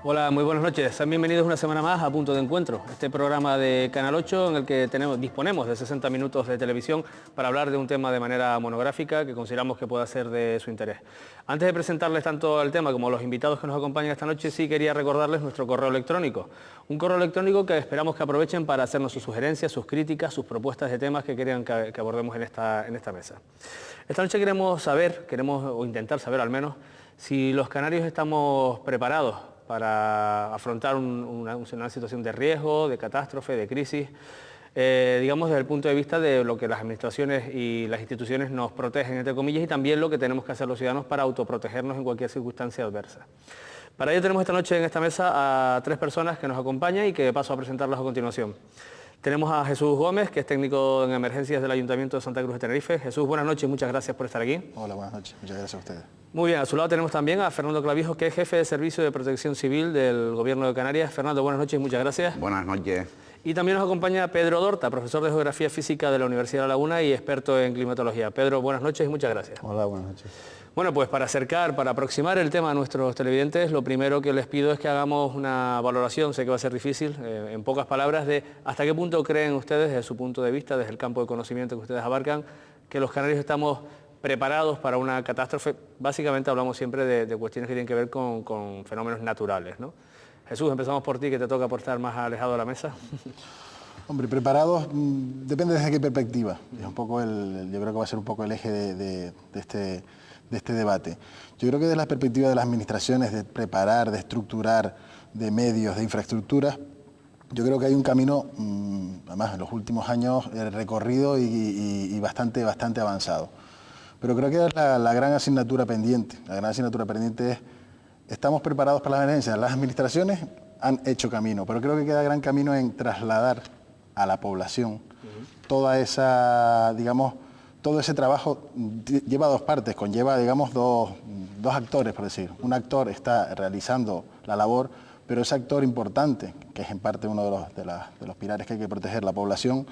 Hola, muy buenas noches. Sean bienvenidos una semana más a Punto de Encuentro, este programa de Canal 8 en el que disponemos de 60 minutos de televisión para hablar de un tema de manera monográfica que consideramos que pueda ser de su interés. Antes de presentarles tanto el tema como los invitados que nos acompañan esta noche, sí quería recordarles nuestro correo electrónico. Un correo electrónico que esperamos que aprovechen para hacernos sus sugerencias, sus críticas, sus propuestas de temas que quieran que abordemos en esta mesa. Esta noche queremos o intentar saber al menos, si los canarios estamos preparados para afrontar una situación de riesgo, de catástrofe, de crisis, digamos desde el punto de vista de lo que las administraciones y las instituciones nos protegen, entre comillas, y también lo que tenemos que hacer los ciudadanos para autoprotegernos en cualquier circunstancia adversa. Para ello tenemos esta noche en esta mesa a 3 personas que nos acompañan y que paso a presentarlas a continuación. Tenemos a Jesús Gómez, que es técnico en emergencias del Ayuntamiento de Santa Cruz de Tenerife. Jesús, buenas noches y muchas gracias por estar aquí. Hola, buenas noches. Muchas gracias a ustedes. Muy bien, a su lado tenemos también a Fernando Clavijo, que es jefe de Servicio de Protección Civil del Gobierno de Canarias. Fernando, buenas noches y muchas gracias. Buenas noches. Y también nos acompaña Pedro Dorta, profesor de Geografía Física de la Universidad de La Laguna y experto en climatología. Pedro, buenas noches y muchas gracias. Hola, buenas noches. Bueno, pues para aproximar el tema a nuestros televidentes, lo primero que les pido es que hagamos una valoración, sé que va a ser difícil, en pocas palabras, de hasta qué punto creen ustedes, desde su punto de vista, desde el campo de conocimiento que ustedes abarcan, que los canarios estamos preparados para una catástrofe. Básicamente hablamos siempre de cuestiones que tienen que ver con fenómenos naturales, ¿no? Jesús, empezamos por ti, que te toca por estar más alejado de la mesa. Hombre, preparados, depende desde qué perspectiva. Es un poco yo creo que va a ser un poco el eje de este debate. Yo creo que desde la perspectiva de las administraciones, de preparar, de estructurar, de medios, de infraestructuras, yo creo que hay un camino, además en los últimos años, recorrido y bastante avanzado. Pero creo que es la gran asignatura pendiente. La gran asignatura pendiente es, ¿estamos preparados para las emergencias? Las administraciones han hecho camino, pero creo que queda gran camino en trasladar a la población toda esa, digamos, todo ese trabajo. Lleva 2 partes, conlleva, digamos, dos actores, por decir. Un actor está realizando la labor, pero ese actor importante, que es en parte uno de los pilares que hay que proteger, la población,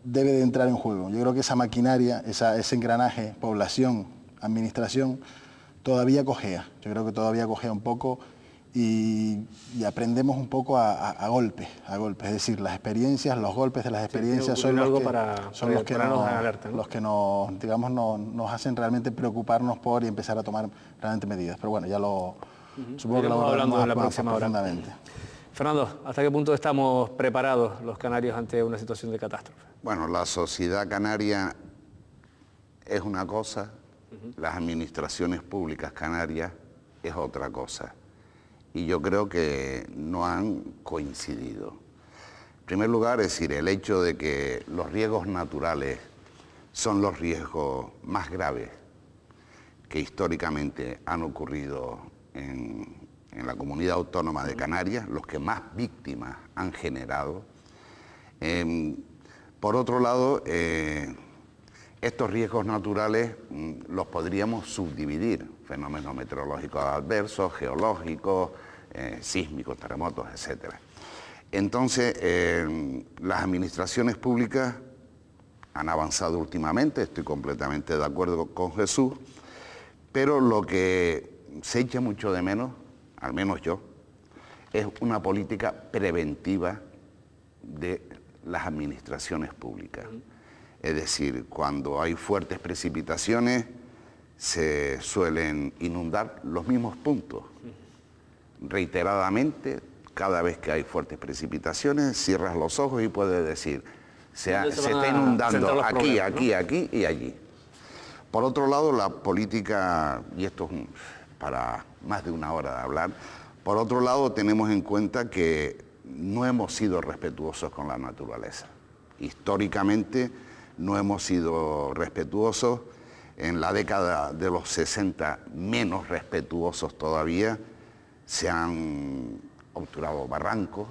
debe de entrar en juego. Yo creo que esa maquinaria, ese engranaje, población, administración, todavía cojea. Yo creo que todavía cojea un poco y aprendemos un poco a golpes. Es decir, las experiencias, los golpes de las experiencias son los que nos hacen realmente preocuparnos por y empezar a tomar realmente medidas. Pero bueno, ya supongo que lo hablando en la próxima hora. Fernando, ¿hasta qué punto estamos preparados los canarios ante una situación de catástrofe? Bueno, la sociedad canaria es una cosa, las administraciones públicas canarias es otra cosa. Y yo creo que no han coincidido. En primer lugar, es decir, el hecho de que los riesgos naturales son los riesgos más graves que históricamente han ocurrido en la comunidad autónoma de Canarias, los que más víctimas han generado. Por otro lado, estos riesgos naturales los podríamos subdividir, fenómenos meteorológicos adversos, geológicos, sísmicos, terremotos, etc. Entonces, las administraciones públicas han avanzado últimamente, estoy completamente de acuerdo con Jesús, pero lo que se echa mucho de menos, al menos yo, es una política preventiva de las administraciones públicas. Es decir, cuando hay fuertes precipitaciones, se suelen inundar los mismos puntos. Reiteradamente, cada vez que hay fuertes precipitaciones, cierras los ojos y puedes decir, se está inundando aquí, aquí y allí. Por otro lado, la política, y esto es para más de una hora de hablar, por otro lado tenemos en cuenta que no hemos sido respetuosos con la naturaleza. Históricamente no hemos sido respetuosos, en la década de los 60 menos respetuosos todavía, se han obturado barrancos,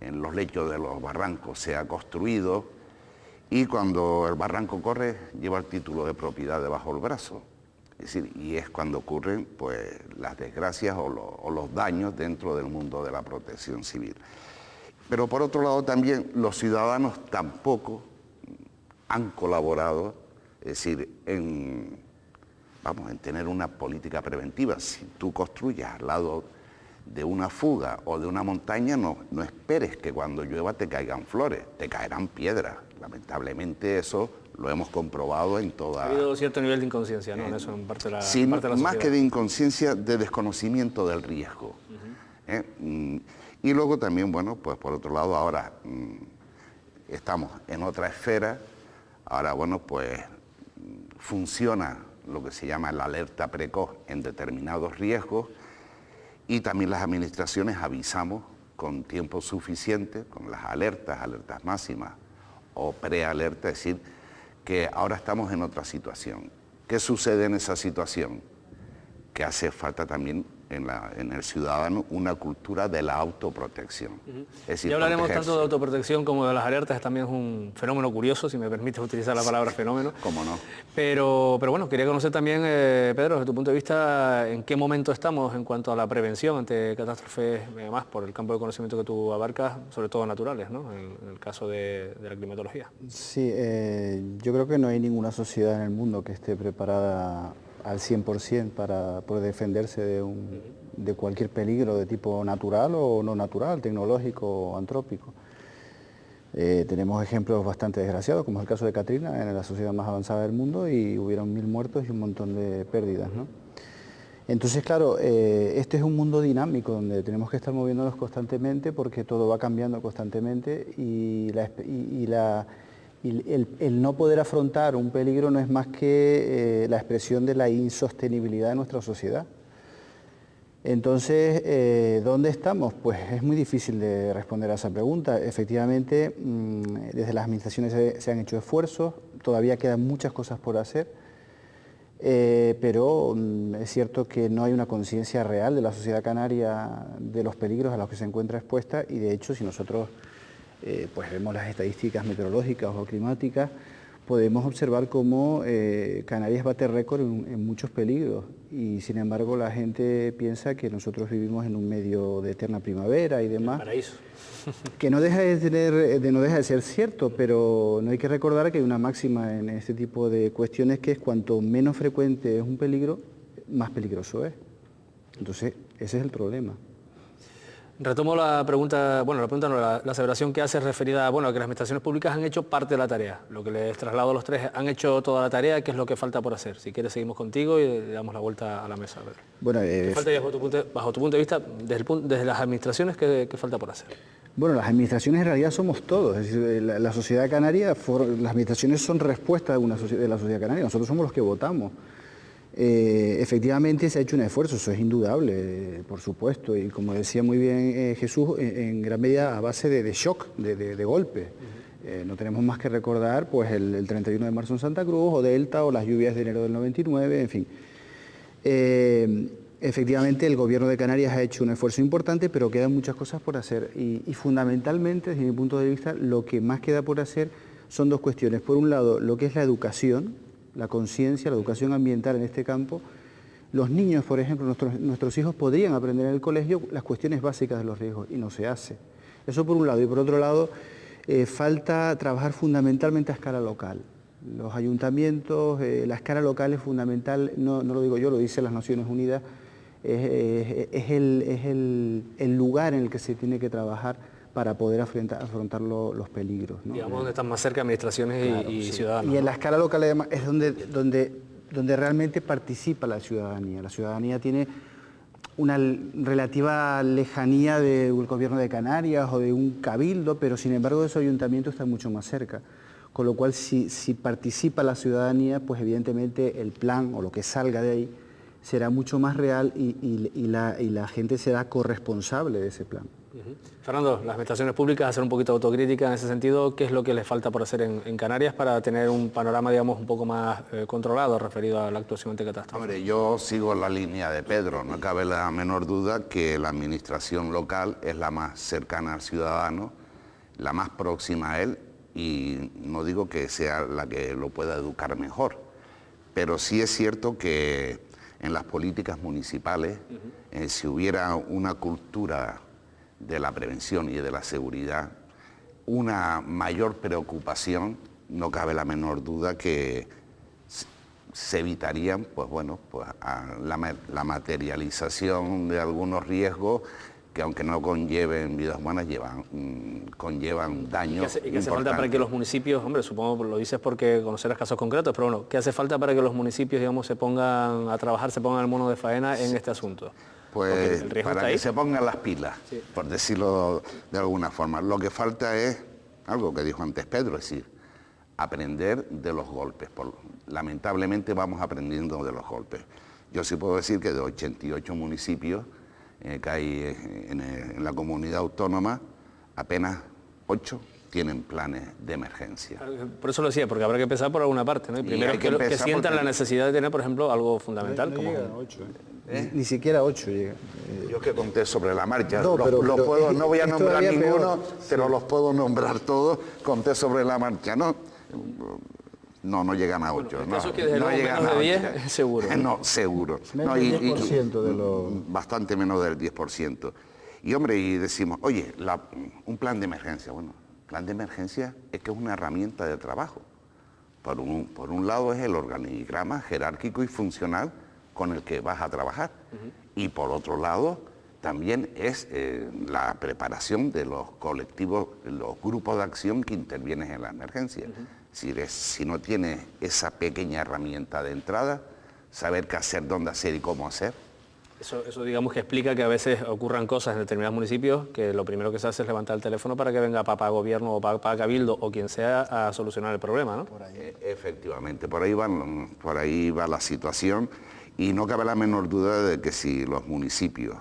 en los lechos de los barrancos se ha construido y cuando el barranco corre lleva el título de propiedad debajo del brazo. Es decir, y es cuando ocurren pues, las desgracias o los daños dentro del mundo de la protección civil. Pero por otro lado también los ciudadanos tampoco han colaborado, es decir, en tener una política preventiva. Si tú construyes al lado de una fuga o de una montaña, no esperes que cuando llueva te caigan flores, te caerán piedras. Lamentablemente eso lo hemos comprobado en toda... Ha habido cierto nivel de inconsciencia, ¿no? En eso, en parte de la, sí, parte de la más sociedad. que de inconsciencia, de desconocimiento del riesgo. Y luego también, bueno, pues por otro lado, ahora estamos en otra esfera, ahora, bueno, pues funciona lo que se llama la alerta precoz en determinados riesgos, y también las administraciones avisamos con tiempo suficiente, con las alertas máximas o prealerta, es decir, que ahora estamos en otra situación. ¿Qué sucede en esa situación? Que hace falta también en el ciudadano una cultura de la autoprotección. Es decir, ya hablaremos protegerse. tanto de autoprotección como de las alertas, también es un fenómeno curioso, si me permites utilizar la palabra fenómeno. ¿Cómo no? Pero bueno, quería conocer también, Pedro, desde tu punto de vista, en qué momento estamos en cuanto a la prevención ante catástrofes, además por el campo de conocimiento que tú abarcas, sobre todo naturales, ¿no? En el caso de la climatología. Sí, yo creo que no hay ninguna sociedad en el mundo que esté preparada al 100% para poder defenderse de cualquier peligro de tipo natural o no natural, tecnológico o antrópico. Tenemos ejemplos bastante desgraciados, como es el caso de Katrina, en la sociedad más avanzada del mundo, y hubieron 1000 muertos y un montón de pérdidas, ¿no? Entonces, claro, este es un mundo dinámico donde tenemos que estar moviéndonos constantemente porque todo va cambiando constantemente y el no poder afrontar un peligro no es más que la expresión de la insostenibilidad de nuestra sociedad. Entonces, ¿dónde estamos? Pues es muy difícil de responder a esa pregunta. Efectivamente, desde las administraciones se han hecho esfuerzos, todavía quedan muchas cosas por hacer, pero es cierto que no hay una conciencia real de la sociedad canaria de los peligros a los que se encuentra expuesta, y de hecho, si nosotros pues vemos las estadísticas meteorológicas o climáticas, podemos observar cómo Canarias bate récord en muchos peligros, y sin embargo la gente piensa que nosotros vivimos en un medio de eterna primavera y demás. Paraíso. Que no deja de ser cierto, pero no hay que recordar que hay una máxima en este tipo de cuestiones, que es cuanto menos frecuente es un peligro, más peligroso es. Entonces, ese es el problema. Retomo la pregunta, la aseveración que hace referida a que las administraciones públicas han hecho parte de la tarea. Lo que les traslado a los tres, han hecho toda la tarea, ¿qué es lo que falta por hacer? Si quieres seguimos contigo y le damos la vuelta a la mesa. Pedro. Bueno, ¿Qué falta bajo tu punto de vista, desde las administraciones, qué falta por hacer? Bueno, las administraciones en realidad somos todos, es decir, la sociedad canaria, las administraciones son respuesta de la sociedad canaria, nosotros somos los que votamos. Efectivamente se ha hecho un esfuerzo, eso es indudable, por supuesto, y como decía muy bien Jesús, en gran medida a base de shock, de golpe. No tenemos más que recordar pues el 31 de marzo en Santa Cruz, o Delta, o las lluvias de enero del 99, en fin. Efectivamente el gobierno de Canarias ha hecho un esfuerzo importante, pero quedan muchas cosas por hacer, y fundamentalmente, desde mi punto de vista, lo que más queda por hacer son dos cuestiones. Por un lado, lo que es la educación, la conciencia, la educación ambiental en este campo. Los niños, por ejemplo, nuestros hijos podrían aprender en el colegio las cuestiones básicas de los riesgos, y no se hace. Eso por un lado. Y por otro lado, falta trabajar fundamentalmente a escala local. Los ayuntamientos, la escala local es fundamental, no lo digo yo, lo dicen las Naciones Unidas, es el lugar en el que se tiene que trabajar para poder afrontar los peligros, ¿no? Digamos donde están más cerca administraciones, claro, y ciudadanos. Y en la escala local además es donde realmente participa la ciudadanía. La ciudadanía tiene una relativa lejanía del gobierno de Canarias o de un cabildo, pero sin embargo esos ayuntamientos están mucho más cerca. Con lo cual si participa la ciudadanía, pues evidentemente el plan o lo que salga de ahí será mucho más real, y la gente será corresponsable de ese plan. Fernando, las administraciones públicas, hacer un poquito de autocrítica en ese sentido, ¿qué es lo que les falta por hacer en Canarias para tener un panorama, digamos, un poco más controlado referido a la actuación ante catástrofe? Hombre, yo sigo la línea de Pedro, no cabe la menor duda que la administración local es la más cercana al ciudadano, la más próxima a él, y no digo que sea la que lo pueda educar mejor, pero sí es cierto que en las políticas municipales, si hubiera una cultura de la prevención y de la seguridad, una mayor preocupación, no cabe la menor duda que se evitarían, pues bueno, pues la materialización de algunos riesgos que aunque no conlleven vidas humanas, conllevan daños. ¿Y qué hace falta para que los municipios, hombre, supongo lo dices porque conocerás casos concretos, pero bueno, ¿qué hace falta para que los municipios, digamos, se pongan a trabajar, se pongan el mono de faena en este asunto? Pues para que se pongan las pilas, sí, por decirlo de alguna forma. Lo que falta es algo que dijo antes Pedro, es decir, aprender de los golpes. Lamentablemente vamos aprendiendo de los golpes. Yo sí puedo decir que de 88 municipios que hay en la comunidad autónoma, apenas 8 tienen planes de emergencia. Por eso lo decía, porque habrá que empezar por alguna parte, ¿no? Y primero que sientan la necesidad de tener, por ejemplo, algo fundamental. No como llega a 8, Ni siquiera 8 llega. Yo que conté sobre la marcha, no voy a nombrar ninguno, pero los puedo nombrar todos, conté sobre la marcha, ¿no? No llegan a 8. Bueno, no, que desde no llegan menos de 10, seguro. No, seguro. Menos del 10% de los... Bastante menos del 10%. Y hombre, y decimos, oye, un plan de emergencia. Bueno, plan de emergencia es que es una herramienta de trabajo. Por un lado es el organigrama jerárquico y funcional con el que vas a trabajar. Y por otro lado también es la preparación de los colectivos, los grupos de acción que intervienen en la emergencia. Si no tienes esa pequeña herramienta de entrada, saber qué hacer, dónde hacer y cómo hacer. Eso digamos que explica que a veces ocurran cosas en determinados municipios que lo primero que se hace es levantar el teléfono para que venga papá gobierno o papá cabildo o quien sea a solucionar el problema, ¿no? Por ahí. Efectivamente, por ahí va la situación y no cabe la menor duda de que si los municipios,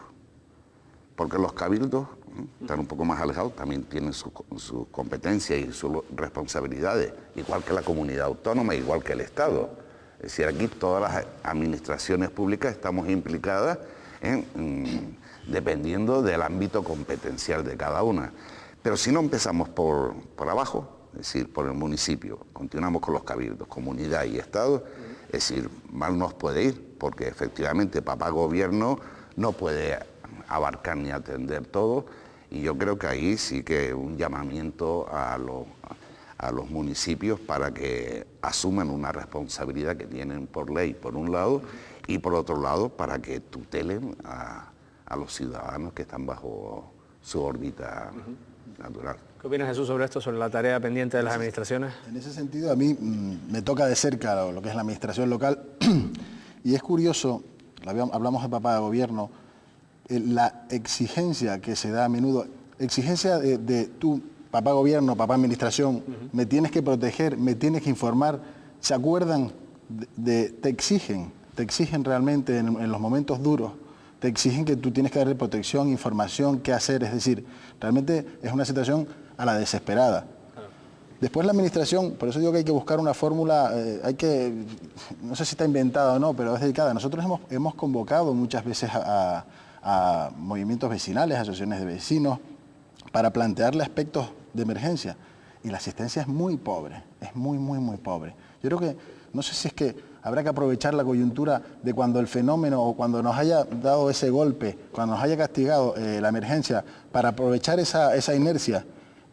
porque los cabildos están un poco más alejados, también tienen sus competencias y sus responsabilidades, igual que la comunidad autónoma, igual que el Estado. Es decir, aquí todas las administraciones públicas estamos implicadas dependiendo del ámbito competencial de cada una. Pero si no empezamos por abajo, es decir, por el municipio, continuamos con los cabildos, comunidad y Estado, es decir, mal nos puede ir, porque efectivamente papá gobierno no puede abarcar ni atender todo, y yo creo que ahí sí que un llamamiento a los municipios para que asuman una responsabilidad que tienen por ley, por un lado, y por otro lado, para que tutelen a los ciudadanos que están bajo su órbita natural. ¿Qué opinas, Jesús, sobre esto, sobre la tarea pendiente de las administraciones? En ese sentido, a mí me toca de cerca lo que es la administración local, y es curioso, hablamos de papá de gobierno, la exigencia que se da a menudo, exigencia de tú, papá gobierno, papá administración, me tienes que proteger, me tienes que informar, ¿se acuerdan? Te exigen realmente en los momentos duros, te exigen que tú tienes que darle protección, información, qué hacer, es decir, realmente es una situación a la desesperada. Después la administración, por eso digo que hay que buscar una fórmula, no sé si está inventada o no, pero es dedicada. Nosotros hemos convocado muchas veces a movimientos vecinales, asociaciones de vecinos, para plantearle aspectos de emergencia. Y la asistencia es muy pobre, es muy pobre. Yo creo que, no sé si es que habrá que aprovechar la coyuntura de cuando el fenómeno o cuando nos haya dado ese golpe, cuando nos haya castigado la emergencia, para aprovechar esa inercia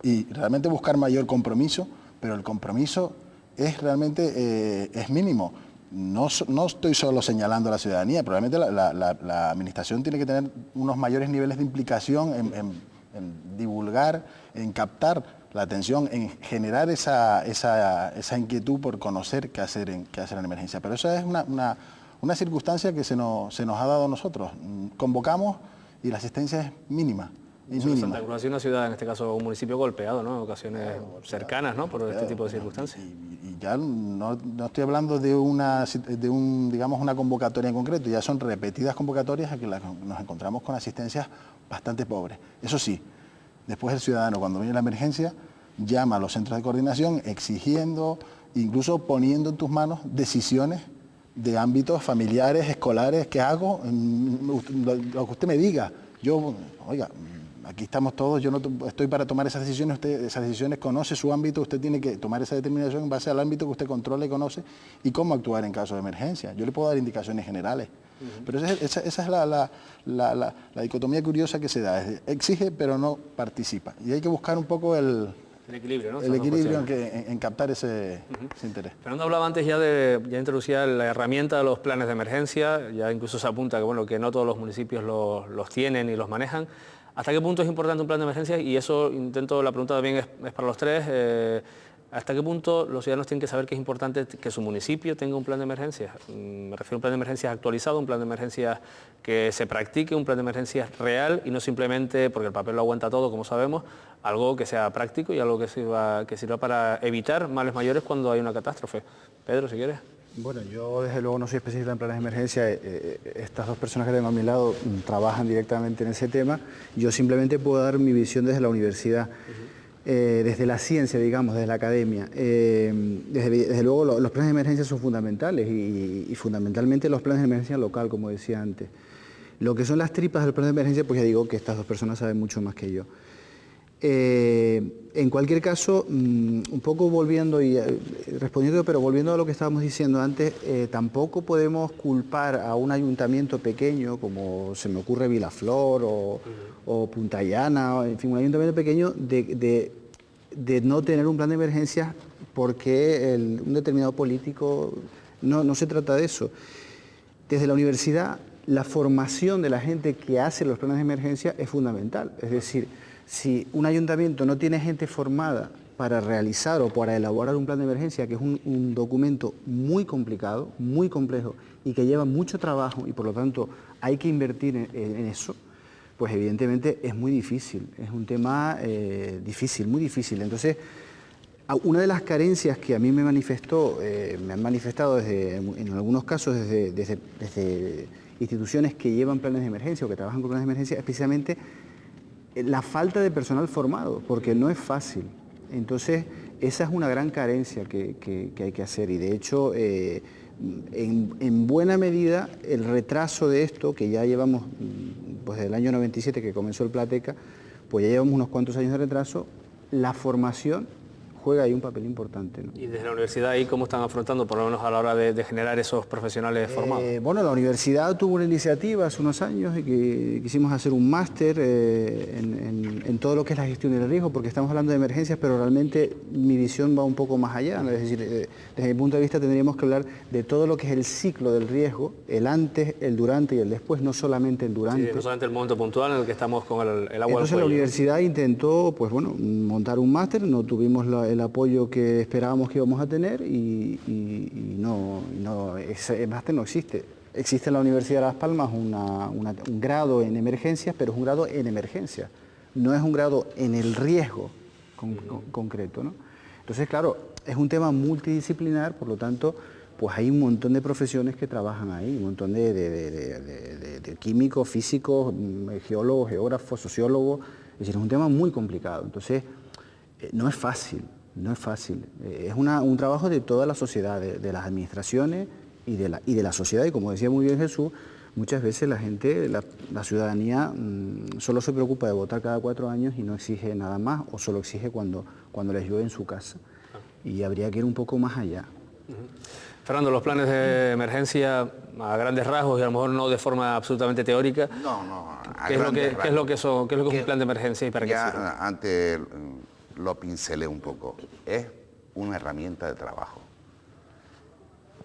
y realmente buscar mayor compromiso, pero el compromiso es realmente es mínimo. No estoy solo señalando a la ciudadanía, probablemente la administración tiene que tener unos mayores niveles de implicación en divulgar, en captar la atención, en generar esa inquietud por conocer qué hacer en emergencia. Pero esa es una circunstancia que se nos ha dado a nosotros. Convocamos y la asistencia es mínima. Santa Cruz ha sido una ciudad, en este caso un municipio golpeado, ¿no? En ocasiones cercanas, ¿no? Por este tipo de circunstancias. Y ya no estoy hablando de una convocatoria en concreto, ya son repetidas convocatorias en que nos encontramos con asistencias bastante pobres. Eso sí, después el ciudadano, cuando viene la emergencia, llama a los centros de coordinación exigiendo, incluso poniendo en tus manos decisiones de ámbitos familiares, escolares, ¿qué hago? Lo que usted me diga. Yo, oiga, aquí estamos todos, yo no estoy para tomar esas decisiones, usted esas decisiones conoce su ámbito, usted tiene que tomar esa determinación en base al ámbito que usted controla y conoce y cómo actuar en caso de emergencia. Yo le puedo dar indicaciones generales, pero esa es la dicotomía curiosa que se da, exige pero no participa. Y hay que buscar un poco El equilibrio, ¿no? El equilibrio en captar ese interés. Fernando hablaba antes ya introducía la herramienta de los planes de emergencia, ya incluso se apunta que, bueno, que no todos los municipios los tienen y los manejan. ¿Hasta qué punto es importante un plan de emergencia? Y eso la pregunta también es para los tres. ¿Hasta qué punto los ciudadanos tienen que saber que es importante que su municipio tenga un plan de emergencia? Me refiero a un plan de emergencias actualizado, un plan de emergencias que se practique, un plan de emergencias real y no simplemente, porque el papel lo aguanta todo, como sabemos, algo que sea práctico y algo que sirva para evitar males mayores cuando hay una catástrofe. Pedro, si quieres. Bueno, yo desde luego no soy especialista en planes de emergencia. Estas dos personas que tengo a mi lado trabajan directamente en ese tema. Yo simplemente puedo dar mi visión desde la universidad. Desde la ciencia, digamos, desde la academia. Desde luego los planes de emergencia son fundamentales y fundamentalmente los planes de emergencia local, como decía antes. Lo que son las tripas del plan de emergencia, pues ya digo que estas dos personas saben mucho más que yo. En cualquier caso, un poco volviendo y respondiendo, pero volviendo a lo que estábamos diciendo antes, tampoco podemos culpar a un ayuntamiento pequeño, como se me ocurre Vilaflor o Punta Llana, en fin, un ayuntamiento pequeño, de no tener un plan de emergencias porque un determinado político, no se trata de eso. Desde la universidad, la formación de la gente que hace los planes de emergencia es fundamental, es decir, si un ayuntamiento no tiene gente formada para realizar o para elaborar un plan de emergencia, que es un documento muy complicado, muy complejo y que lleva mucho trabajo y por lo tanto hay que invertir en eso, pues evidentemente es muy difícil, es un tema difícil, muy difícil. Entonces, una de las carencias que a mí me han manifestado en algunos casos desde instituciones que llevan planes de emergencia o que trabajan con planes de emergencia, es precisamente la falta de personal formado, porque no es fácil. Entonces, esa es una gran carencia que hay que hacer y de hecho, en buena medida, el retraso de esto, que ya llevamos, pues desde el año 97 que comenzó el Plateca, pues ya llevamos unos cuantos años de retraso, la formación juega ahí un papel importante, ¿no? ¿Y desde la universidad ahí cómo están afrontando, por lo menos a la hora de generar esos profesionales formados? Bueno, la universidad tuvo una iniciativa hace unos años y que quisimos hacer un máster en todo lo que es la gestión del riesgo, porque estamos hablando de emergencias, pero realmente mi visión va un poco más allá, ¿no? Es decir, desde mi punto de vista tendríamos que hablar de todo lo que es el ciclo del riesgo, el antes, el durante y el después, no solamente el durante. Sí, no solamente el momento puntual en el que estamos con el agua al cuello. Entonces la universidad intentó, pues bueno, montar un máster, no tuvimos el apoyo que esperábamos que íbamos a tener y ese máster no existe. Existe en la Universidad de Las Palmas un grado en emergencias, pero es un grado en emergencias, no es un grado en el riesgo concreto, ¿no? Entonces, claro, es un tema multidisciplinar, por lo tanto, pues hay un montón de profesiones que trabajan ahí, un montón de químicos, físicos, geólogos, geógrafos, sociólogos, es decir, es un tema muy complicado. Entonces, no es fácil. No es fácil, es un trabajo de toda la sociedad, de las administraciones y de la sociedad, y como decía muy bien Jesús, muchas veces la gente, la ciudadanía solo se preocupa de votar cada 4 años y no exige nada más, o solo exige cuando les llueve en su casa, y habría que ir un poco más allá. Fernando, los planes de emergencia a grandes rasgos y a lo mejor no de forma absolutamente teórica. ¿Qué es lo que es un plan de emergencia y para qué sirve? Antes lo pincelé un poco, es una herramienta de trabajo.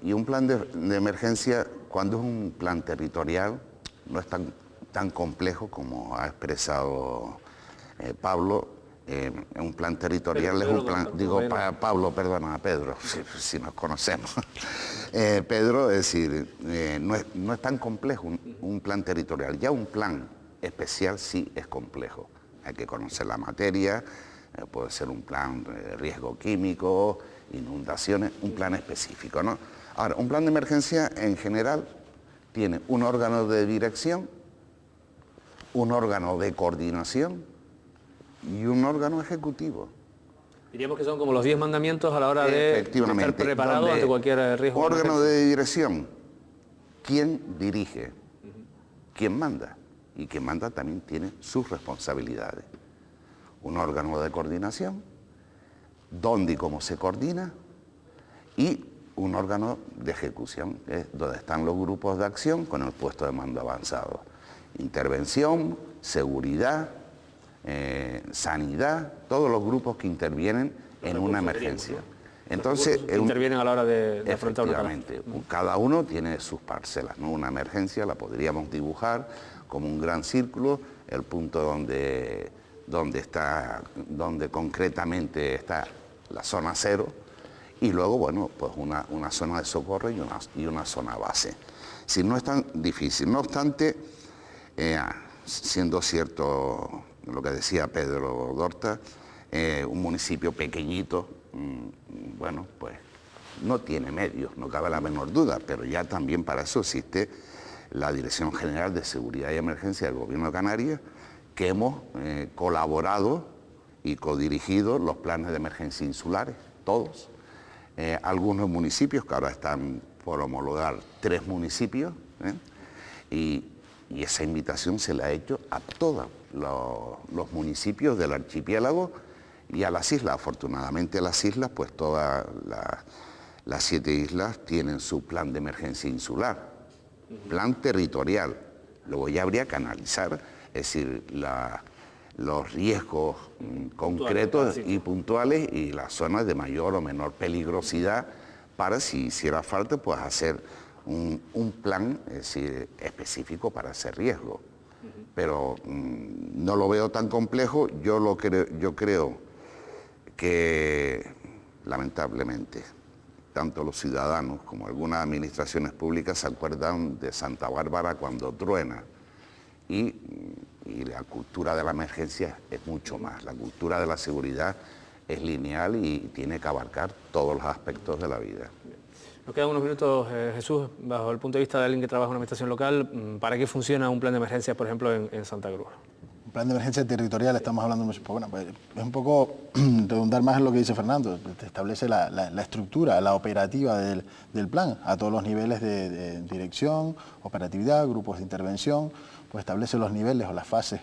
Y un plan de emergencia, cuando es un plan territorial, no es tan complejo como ha expresado Pablo. Un plan territorial es un plan, Pedro, si nos conocemos. Pedro, es decir, no es tan complejo un plan territorial. Ya un plan especial sí es complejo. Hay que conocer la materia. Puede ser un plan de riesgo químico, inundaciones, un plan específico, ¿no? Ahora, un plan de emergencia en general tiene un órgano de dirección, un órgano de coordinación y un órgano ejecutivo. Diríamos que son como los 10 mandamientos a la hora de estar preparado ante cualquier riesgo. Órgano de dirección, ¿quién dirige? ¿Quién manda? Y quien manda también tiene sus responsabilidades. Un órgano de coordinación, dónde y cómo se coordina, y un órgano de ejecución, que es donde están los grupos de acción con el puesto de mando avanzado. Intervención, seguridad, sanidad, todos los grupos que intervienen en una emergencia. Entonces, intervienen a la hora de afrontar una efectivamente, cada uno tiene sus parcelas, ¿no? Una emergencia la podríamos dibujar como un gran círculo, el punto donde concretamente está la zona cero, y luego, bueno, pues una zona de socorro y una zona base. Si no es tan difícil, no obstante, siendo cierto lo que decía Pedro Dorta, un municipio pequeñito, bueno, pues no tiene medios, no cabe la menor duda, pero ya también para eso existe la Dirección General de Seguridad y Emergencia del Gobierno de Canarias, que hemos colaborado y codirigido los planes de emergencia insulares, todos. Algunos municipios, que ahora están por homologar 3 municipios, y esa invitación se la ha hecho a todos los municipios del archipiélago y a las islas. Afortunadamente las islas, pues todas las 7 islas tienen su plan de emergencia insular, plan territorial. Luego ya habría que analizar, es decir, los riesgos concretos y puntuales y las zonas de mayor o menor peligrosidad para, si hiciera falta, pues hacer un plan, es decir, específico para ese riesgo. Pero no lo veo tan complejo. Yo creo que, lamentablemente, tanto los ciudadanos como algunas administraciones públicas se acuerdan de Santa Bárbara cuando truena. Y la cultura de la emergencia es mucho más. La cultura de la seguridad es lineal y tiene que abarcar todos los aspectos de la vida. Nos quedan unos minutos, Jesús, bajo el punto de vista de alguien que trabaja en una administración local, ¿para qué funciona un plan de emergencia, por ejemplo, en Santa Cruz? Un plan de emergencia territorial, estamos hablando, bueno, pues es un poco redundar más en lo que dice Fernando, te establece la estructura, la operativa del plan, a todos los niveles de dirección, operatividad, grupos de intervención, pues establece los niveles o las fases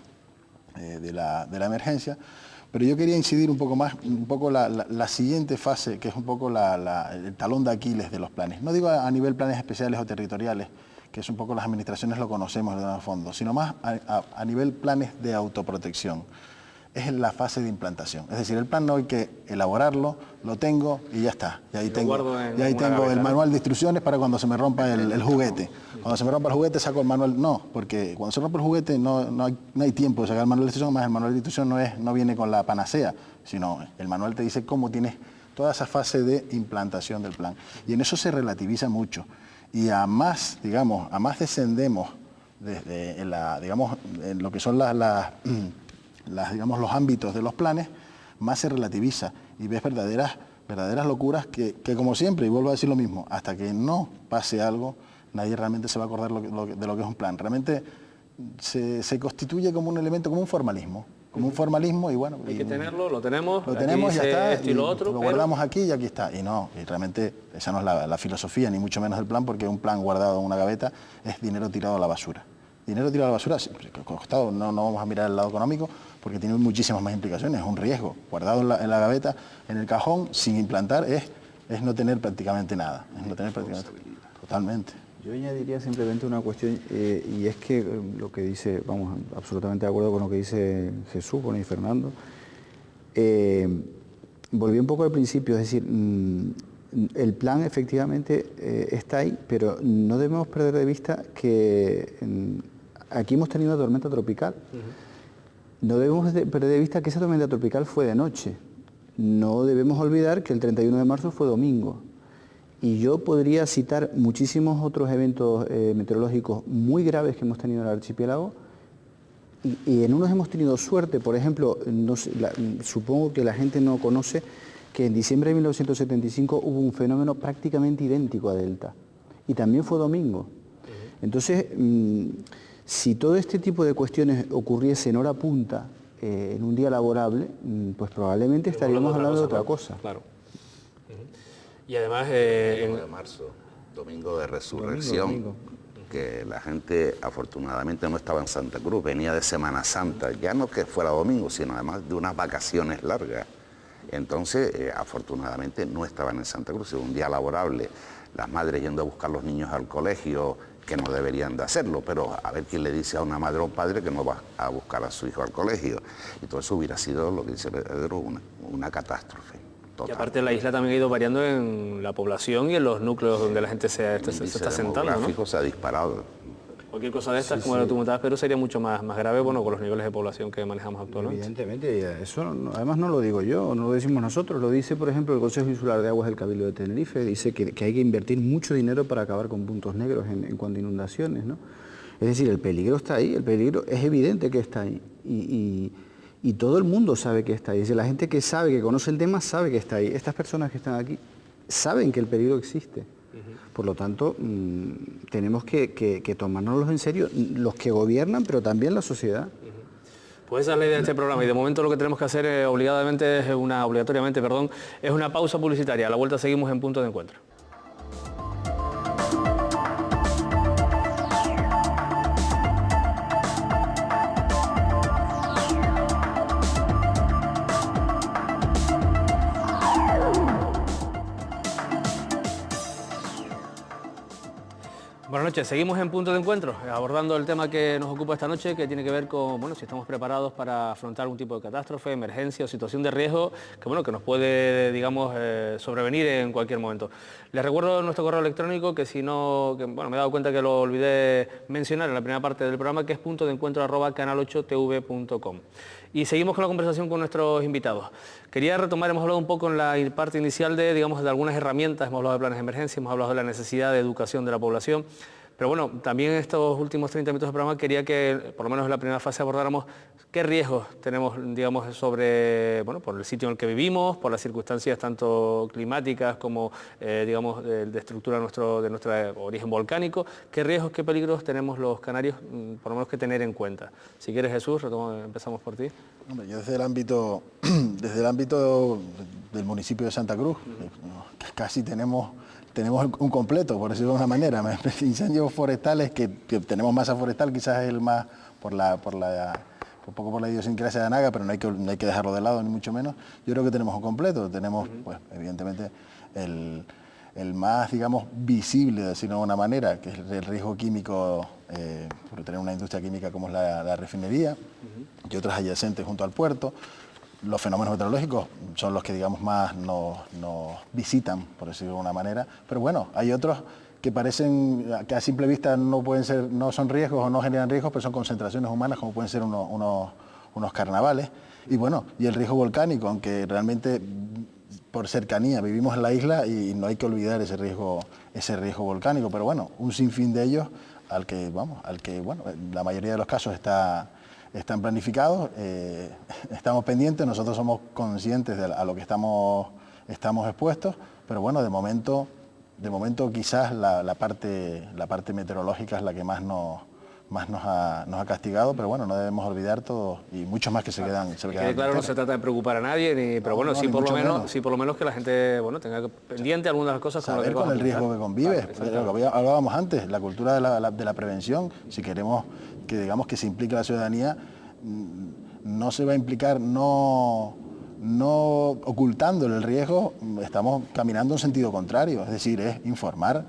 de la emergencia. Pero yo quería incidir un poco más, la siguiente fase, que es un poco el talón de Aquiles de los planes. No digo a nivel planes especiales o territoriales, que es un poco las administraciones lo conocemos de fondo, sino más a nivel planes de autoprotección. Es la fase de implantación. Es decir, el plan no hay que elaborarlo, lo tengo y ya está. Y ahí tengo el manual de instrucciones para cuando se me rompa el juguete. Cuando se me rompa el juguete saco el manual. No, porque cuando se rompe el juguete no hay tiempo de sacar el manual de instrucción, más el manual de instrucción no viene con la panacea, sino el manual te dice cómo tienes toda esa fase de implantación del plan. Y en eso se relativiza mucho. Y a más descendemos desde en lo que son los ámbitos de los planes, más se relativiza y ves verdaderas locuras que como siempre, y vuelvo a decir lo mismo, hasta que no pase algo, nadie realmente se va a acordar de lo que es un plan. Realmente se constituye como un elemento, como un formalismo y bueno... Hay que tenerlo, lo tenemos, ya está, esto y lo otro, lo guardamos aquí y aquí está. Y realmente esa no es la filosofía, ni mucho menos el plan, porque un plan guardado en una gaveta es dinero tirado a la basura. Dinero tirado a la basura, costado, no vamos a mirar el lado económico, porque tiene muchísimas más implicaciones, es un riesgo. Guardado en la gaveta, en el cajón, sin implantar, es no tener prácticamente nada. Totalmente. Yo añadiría simplemente una cuestión, y es que lo que dice, vamos, absolutamente de acuerdo con lo que dice Jesús, y Fernando. Volví un poco al principio, es decir, el plan efectivamente está ahí, pero no debemos perder de vista que aquí hemos tenido una tormenta tropical. No debemos perder de vista que esa tormenta tropical fue de noche. No debemos olvidar que el 31 de marzo fue domingo. Y yo podría citar muchísimos otros eventos meteorológicos muy graves que hemos tenido en el archipiélago, y en unos hemos tenido suerte. Por ejemplo, supongo que la gente no conoce que en diciembre de 1975 hubo un fenómeno prácticamente idéntico a Delta, y también fue domingo. Entonces, si todo este tipo de cuestiones ocurriese en hora punta, en un día laborable, pues probablemente estaríamos hablando de otra cosa. Claro. Y además... el 1 de marzo, domingo de resurrección, domingo. Que la gente afortunadamente no estaba en Santa Cruz, venía de Semana Santa, ya no que fuera domingo, sino además de unas vacaciones largas. Entonces, afortunadamente no estaban en Santa Cruz, era un día laborable. Las madres yendo a buscar los niños al colegio, que no deberían de hacerlo, pero a ver quién le dice a una madre o un padre que no va a buscar a su hijo al colegio. Y todo eso hubiera sido, lo que dice Pedro, una catástrofe. Total. Y aparte la isla también ha ido variando en la población y en los núcleos donde la gente se está sentando, ¿no? El índice se ha disparado. Cualquier cosa de estas, como lo tú comentabas, pero sería mucho más grave, bueno, con los niveles de población que manejamos actualmente. Evidentemente, eso además no lo digo yo, no lo decimos nosotros, lo dice, por ejemplo, el Consejo Insular de Aguas del Cabildo de Tenerife, dice que hay que invertir mucho dinero para acabar con puntos negros en cuanto a inundaciones, ¿no? Es decir, el peligro está ahí, el peligro es evidente que está ahí, y todo el mundo sabe que está ahí. Es decir, la gente que sabe, que conoce el tema, sabe que está ahí. Estas personas que están aquí saben que el peligro existe. Por lo tanto, tenemos que tomárnoslos en serio, los que gobiernan, pero también la sociedad. Pues esa es la idea de este programa y de momento lo que tenemos que hacer obligatoriamente es una pausa publicitaria. A la vuelta seguimos en Punto de Encuentro. Buenas noches, seguimos en Punto de Encuentro, abordando el tema que nos ocupa esta noche, que tiene que ver con, bueno, si estamos preparados para afrontar algún tipo de catástrofe, emergencia o situación de riesgo que, bueno, que nos puede, digamos, sobrevenir en cualquier momento. Les recuerdo nuestro correo electrónico, que si no, bueno, me he dado cuenta que lo olvidé mencionar en la primera parte del programa, que es puntodeencuentro@canal8tv.com. Y seguimos con la conversación con nuestros invitados. Quería retomar, hemos hablado un poco en la parte inicial de, digamos, de algunas herramientas, hemos hablado de planes de emergencia, hemos hablado de la necesidad de educación de la población, pero bueno, también en estos últimos 30 minutos de programa quería que, por lo menos en la primera fase, abordáramos qué riesgos tenemos, digamos, sobre, bueno, por el sitio en el que vivimos, por las circunstancias tanto climáticas como, digamos, de estructura de nuestro origen volcánico, qué riesgos, qué peligros tenemos los canarios, por lo menos que tener en cuenta. Si quieres, Jesús, empezamos por ti. Hombre, yo desde el ámbito del municipio de Santa Cruz, casi tenemos un completo, por decirlo de una manera. Incendios forestales, que tenemos masa forestal, quizás es el más un poco por la idiosincrasia de Anaga, pero no hay que dejarlo de lado, ni mucho menos. Yo creo que tenemos un completo. Tenemos, pues, evidentemente, el más, digamos, visible, de decirlo de una manera, que es el riesgo químico por tener una industria química como es la refinería y otras adyacentes junto al puerto. Los fenómenos meteorológicos son los que, digamos, más nos visitan, por decirlo de alguna manera, pero bueno, hay otros que parecen, que a simple vista no son riesgos o no generan riesgos, pero son concentraciones humanas, como pueden ser unos carnavales. Y bueno, y el riesgo volcánico, aunque realmente por cercanía vivimos en la isla y no hay que olvidar ese riesgo volcánico, pero bueno, un sinfín de ellos al que bueno, la mayoría de los casos están planificados, estamos pendientes, nosotros somos conscientes a lo que estamos expuestos, pero bueno, de momento quizás la parte meteorológica es la que más nos ha castigado, pero bueno, no debemos olvidar todo y muchos más que se quedan. Claro, no se trata de preocupar a nadie, pero bueno, sí por lo menos que la gente, bueno, tenga pendiente algunas de las cosas. Saber con el riesgo que convive. Claro, lo que hablábamos antes, la cultura de la prevención. Si queremos que, digamos, que se implique la ciudadanía, no se va a implicar no ocultándole el riesgo, estamos caminando en sentido contrario, es decir, es informar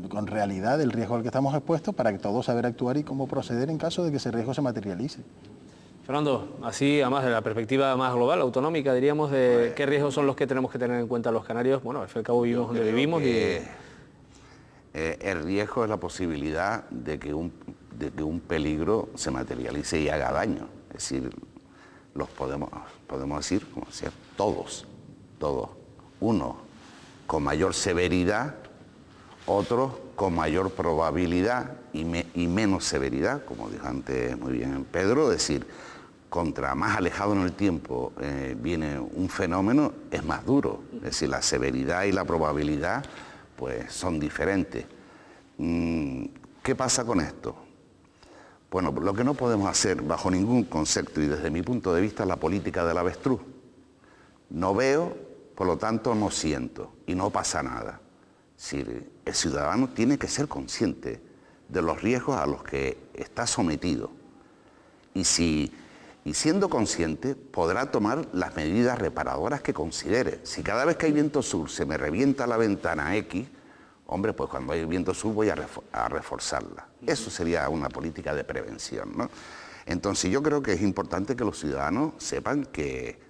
con realidad el riesgo al que estamos expuestos para que todos saber actuar y cómo proceder en caso de que ese riesgo se materialice. Fernando, así además de la perspectiva más global, autonómica, diríamos, de qué riesgos son los que tenemos que tener en cuenta los canarios. Bueno, al fin y al cabo vivimos donde vivimos el riesgo es la posibilidad de que un peligro se materialice y haga daño. Es decir, los podemos decir, como decía, todos. Uno con mayor severidad, otros con mayor probabilidad y menos severidad, como dijo antes muy bien Pedro, es decir, contra más alejado en el tiempo viene un fenómeno, es más duro. Es decir, la severidad y la probabilidad pues son diferentes. ¿Qué pasa con esto? Bueno, lo que no podemos hacer bajo ningún concepto y desde mi punto de vista es la política del avestruz. No veo, por lo tanto no siento y no pasa nada. Es decir, el ciudadano tiene que ser consciente de los riesgos a los que está sometido y siendo consciente podrá tomar las medidas reparadoras que considere. Si cada vez que hay viento sur se me revienta la ventana X, Hombre, pues cuando hay viento sur voy a reforzarla. Eso sería una política de prevención, ¿no? Entonces yo creo que es importante que los ciudadanos sepan que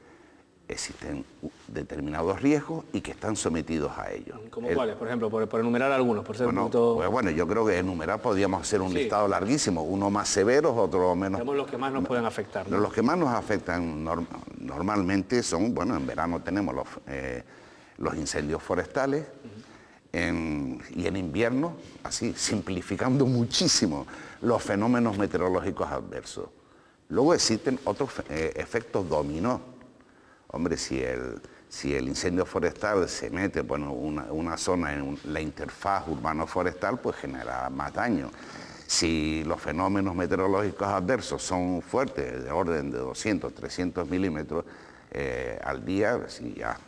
existen determinados riesgos y que están sometidos a ellos. ¿Cómo cuáles? Por ejemplo, por enumerar algunos, por ser un punto... Pues bueno, yo creo que enumerar podríamos hacer un listado larguísimo, unos más severos, otros menos... Digamos los que más nos pueden afectar, ¿no? Los que más nos afectan normalmente son, bueno, en verano tenemos los incendios forestales, y en invierno, así, simplificando muchísimo, los fenómenos meteorológicos adversos. Luego existen otros efectos dominó. Hombre, si el incendio forestal se mete por una zona en la interfaz urbano-forestal, pues genera más daño. Si los fenómenos meteorológicos adversos son fuertes, de orden de 200, 300 milímetros al día, si ya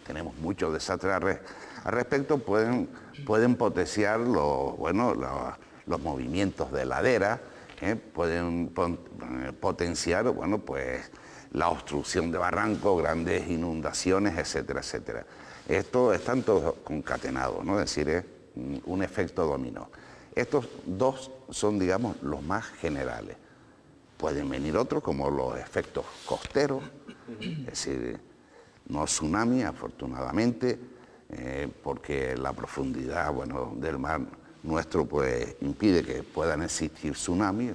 tenemos muchos desastres al respecto, pueden potenciar los movimientos de ladera, pueden potenciar, bueno, pues la obstrucción de barrancos, grandes inundaciones, etcétera, etcétera. Esto están todos concatenados, ¿no? Es decir, es un efecto dominó. Estos dos son, digamos, los más generales. Pueden venir otros, como los efectos costeros, es decir, no tsunami, afortunadamente, porque la profundidad, bueno, del mar nuestro pues impide que puedan existir tsunamis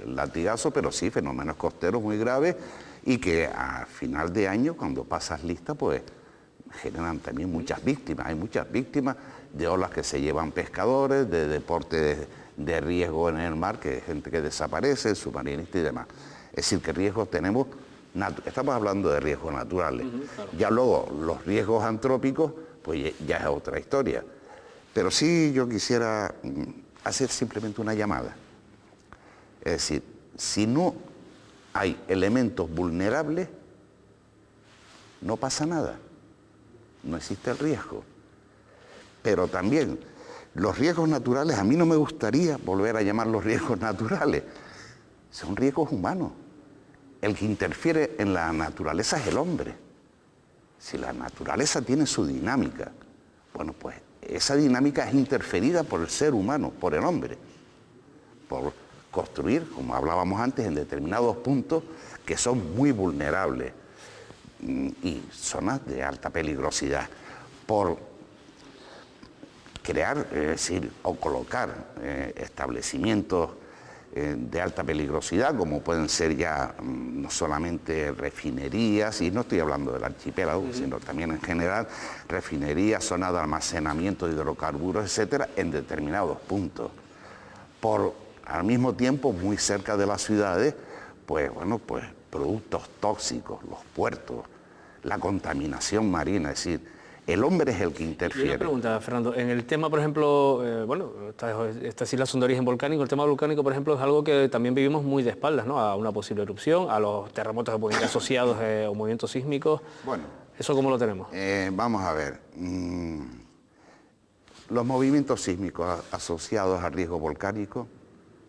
latigazo, pero sí fenómenos costeros muy graves y que a final de año, cuando pasas lista, pues generan también muchas víctimas. Hay muchas víctimas de olas que se llevan pescadores, de deportes de riesgo en el mar, que hay gente que desaparece, submarinistas y demás. Es decir, que riesgos tenemos, estamos hablando de riesgos naturales. Claro. Ya luego los riesgos antrópicos, pues ya es otra historia. Pero sí yo quisiera hacer simplemente una llamada. Es decir, si no hay elementos vulnerables, no pasa nada. No existe el riesgo. Pero también los riesgos naturales, a mí no me gustaría volver a llamarlos riesgos naturales. Son riesgos humanos. El que interfiere en la naturaleza es el hombre. Si la naturaleza tiene su dinámica, bueno, pues esa dinámica es interferida por el ser humano, por el hombre, por construir, como hablábamos antes, en determinados puntos que son muy vulnerables y zonas de alta peligrosidad, por crear, es decir, o colocar establecimientos de alta peligrosidad, como pueden ser ya no solamente refinerías, y no estoy hablando del archipiélago, sino también en general, refinerías, zonas de almacenamiento de hidrocarburos, etcétera, en determinados puntos. Al mismo tiempo, muy cerca de las ciudades, pues bueno, pues productos tóxicos, los puertos, la contaminación marina, es decir, el hombre es el que interfiere. Y una pregunta, Fernando, en el tema, por ejemplo, estas islas son de origen volcánico, el tema volcánico, por ejemplo, es algo que también vivimos muy de espaldas, ¿no? A una posible erupción, a los terremotos que pueden ir asociados o movimientos sísmicos. Bueno. ¿Eso cómo lo tenemos? Vamos a ver. Los movimientos sísmicos asociados al riesgo volcánico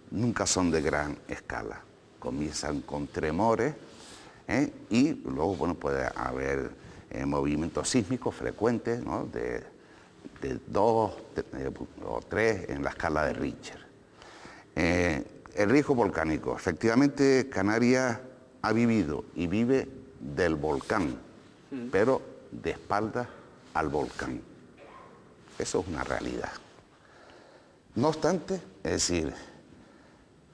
nunca son de gran escala. Comienzan con tremores y luego, bueno, puede haber movimientos sísmicos frecuentes, ¿no? de 2 o 3 en la escala de Richter. El riesgo volcánico. Efectivamente, Canarias ha vivido y vive del volcán, pero de espaldas al volcán. Eso es una realidad. No obstante, es decir,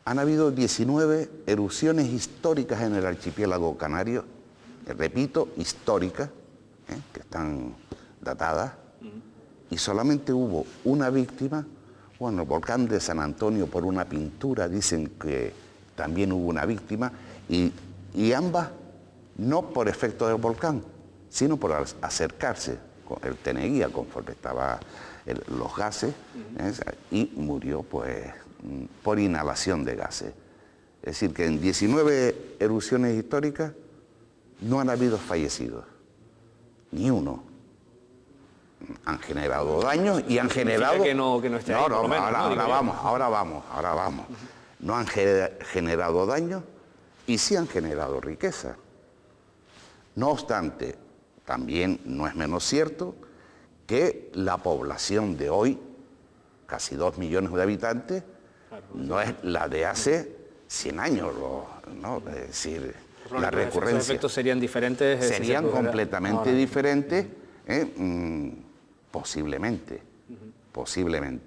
han habido 19 erupciones históricas en el archipiélago canario, repito, históricas, que están datadas, y solamente hubo una víctima. Bueno, el volcán de San Antonio, por una pintura, dicen que también hubo una víctima, y ambas no por efecto del volcán, sino por acercarse. Él teneía conforme estaban los gases, y murió pues por inhalación de gases. Es decir, que en 19 erupciones históricas no han habido fallecidos, ni uno. Han generado daños y han generado... Ahora vamos. No han generado daños y sí han generado riqueza. No obstante, también no es menos cierto que la población de hoy, casi 2 millones de habitantes, no es la de hace 100 años, ¿no? Es decir, la recurrencia. Los efectos serían diferentes. Serían completamente diferentes, posiblemente,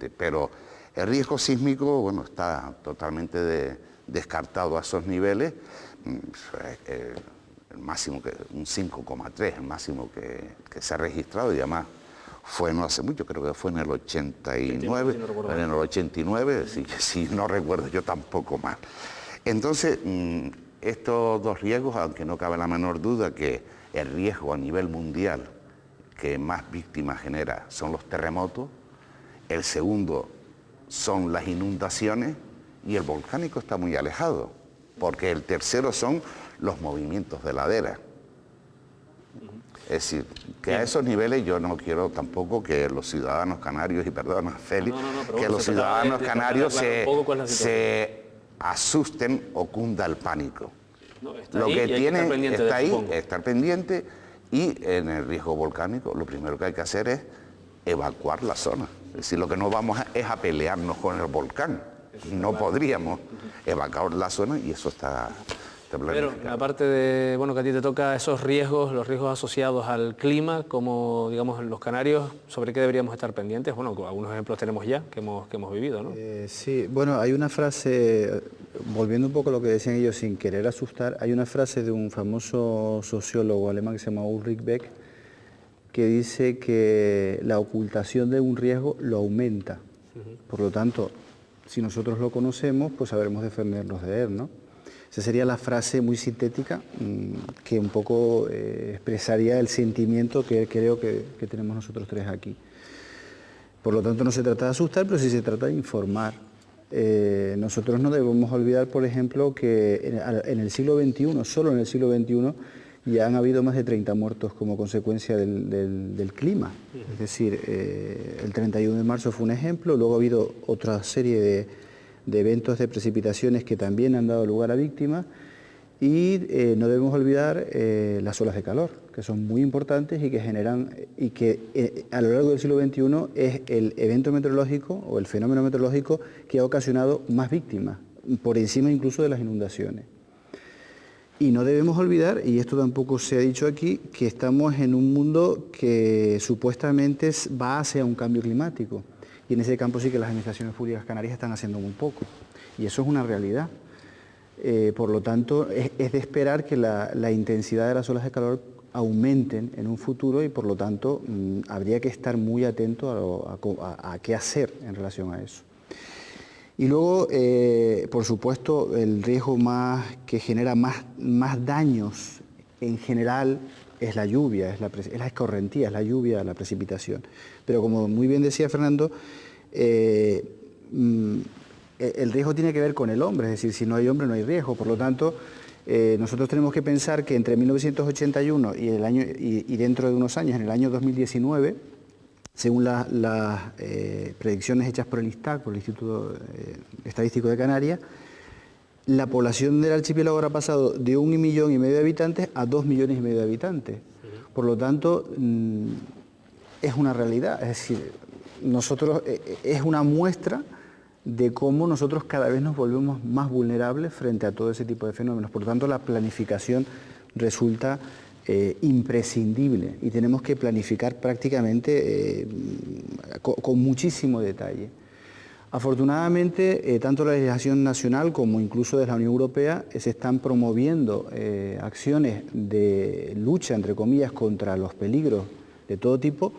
pero el riesgo sísmico, bueno, está totalmente descartado a esos niveles, el máximo, un 5,3, el máximo que se ha registrado, y además fue no hace mucho, creo que fue en el 89, en el 89, si no recuerdo yo tampoco mal. Entonces, estos dos riesgos, aunque no cabe la menor duda que el riesgo a nivel mundial que más víctimas genera son los terremotos, el segundo son las inundaciones y el volcánico está muy alejado, porque el tercero son los movimientos de ladera. Es decir, que a esos niveles yo no quiero tampoco que los ciudadanos canarios, y perdona Félix, que los ciudadanos canarios se asusten o cunda el pánico. No, lo que tiene está ahí, supongo. estar pendiente, y en el riesgo volcánico lo primero que hay que hacer es evacuar la zona. Es decir, lo que no vamos es a pelearnos con el volcán. No podríamos evacuar la zona y eso está Pero aparte de, bueno, que a ti te toca esos riesgos, los riesgos asociados al clima, como digamos en los canarios, ¿sobre qué deberíamos estar pendientes? Bueno, algunos ejemplos tenemos ya que hemos vivido, ¿no? Sí, bueno, hay una frase, volviendo un poco a lo que decían ellos sin querer asustar, hay una frase de un famoso sociólogo alemán que se llama Ulrich Beck, que dice que la ocultación de un riesgo lo aumenta. Por lo tanto, si nosotros lo conocemos, pues sabremos defendernos de él, ¿no? Esa sería la frase muy sintética que un poco expresaría el sentimiento que creo que tenemos nosotros tres aquí. Por lo tanto, no se trata de asustar, pero sí se trata de informar. Nosotros no debemos olvidar, por ejemplo, que en el siglo XXI, solo en el siglo XXI, ya han habido más de 30 muertos como consecuencia del clima. Es decir, el 31 de marzo fue un ejemplo, luego ha habido otra serie de eventos de precipitaciones que también han dado lugar a víctimas, y no debemos olvidar las olas de calor, que son muy importantes y que generan, y que a lo largo del siglo XXI es el evento meteorológico o el fenómeno meteorológico que ha ocasionado más víctimas, por encima incluso de las inundaciones. Y no debemos olvidar, y esto tampoco se ha dicho aquí, que estamos en un mundo que supuestamente va hacia un cambio climático. Y en ese campo sí que las administraciones públicas canarias están haciendo muy poco. Y eso es una realidad. Por lo tanto, es de esperar que la intensidad de las olas de calor aumenten en un futuro, y por lo tanto habría que estar muy atento a qué hacer en relación a eso. Y luego, por supuesto, el riesgo que genera más daños en general es la lluvia, es la escorrentía, es la lluvia, la precipitación. Pero como muy bien decía Fernando, el riesgo tiene que ver con el hombre, es decir, si no hay hombre no hay riesgo. Por lo tanto, nosotros tenemos que pensar que entre 1981 y dentro de unos años, en el año 2019, según las predicciones hechas por el ISTAC, por el Instituto Estadístico de Canarias, la población del archipiélago habrá pasado de 1,5 millones de habitantes a 2,5 millones de habitantes. Por lo tanto, es una realidad, es decir, es una muestra de cómo nosotros cada vez nos volvemos más vulnerables frente a todo ese tipo de fenómenos. Por lo tanto, la planificación resulta imprescindible, y tenemos que planificar prácticamente con muchísimo detalle. Afortunadamente, tanto la legislación nacional como incluso desde la Unión Europea se están promoviendo acciones de lucha, entre comillas, contra los peligros de todo tipo,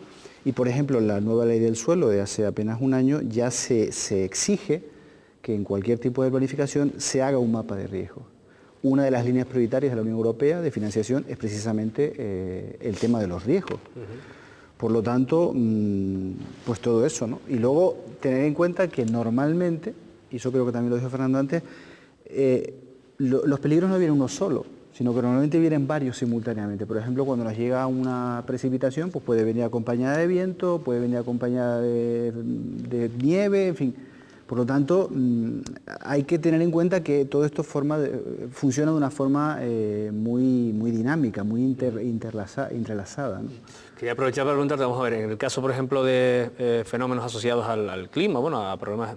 y por ejemplo la nueva ley del suelo de hace apenas un año ya se exige que en cualquier tipo de planificación se haga un mapa de riesgo. Una de las líneas prioritarias de la Unión Europea de financiación es precisamente el tema de los riesgos. Por lo tanto, pues todo eso, ¿no? Y luego tener en cuenta que normalmente, y eso creo que también lo dijo Fernando antes, los peligros no vienen uno solo, sino que normalmente vienen varios simultáneamente. Por ejemplo, cuando nos llega una precipitación, pues puede venir acompañada de viento, puede venir acompañada de nieve, en fin. Por lo tanto, hay que tener en cuenta que todo esto funciona de una forma muy dinámica, muy entrelazada, ¿no? Quería aprovechar para preguntarte, vamos a ver, en el caso, por ejemplo, de fenómenos asociados al clima, bueno, a problemas,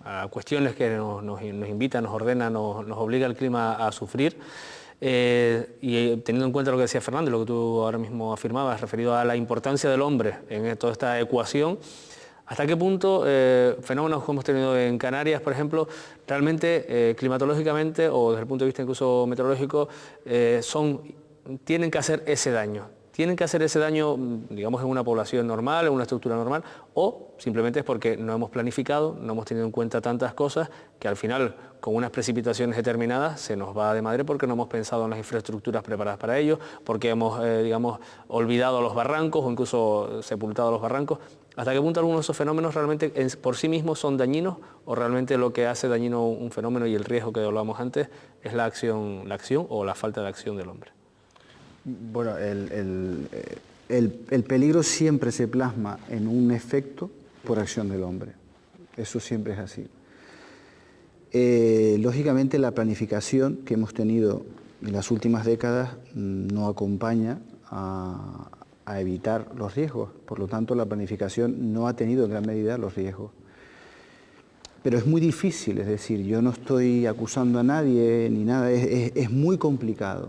a cuestiones que nos invitan, nos ordenan, nos obliga el clima a sufrir, y teniendo en cuenta lo que decía Fernando, lo que tú ahora mismo afirmabas, referido a la importancia del hombre en toda esta ecuación, ¿hasta qué punto fenómenos que hemos tenido en Canarias, por ejemplo, realmente climatológicamente o desde el punto de vista incluso meteorológico, tienen que hacer ese daño? ¿Tienen que hacer ese daño, digamos, en una población normal, en una estructura normal, o simplemente es porque no hemos planificado, no hemos tenido en cuenta tantas cosas que al final, con unas precipitaciones determinadas, se nos va de madre porque no hemos pensado en las infraestructuras preparadas para ello, porque hemos, digamos, olvidado los barrancos o incluso sepultado los barrancos? ¿Hasta qué punto algunos de esos fenómenos realmente por sí mismos son dañinos o realmente lo que hace dañino un fenómeno y el riesgo que hablábamos antes es la acción o la falta de acción del hombre? Bueno, el peligro siempre se plasma en un efecto por acción del hombre. Eso siempre es así. Lógicamente la planificación que hemos tenido en las últimas décadas no acompaña a evitar los riesgos. Por lo tanto, la planificación no ha tenido en gran medida los riesgos. Pero es muy difícil, es decir, yo no estoy acusando a nadie ni nada, es muy complicado.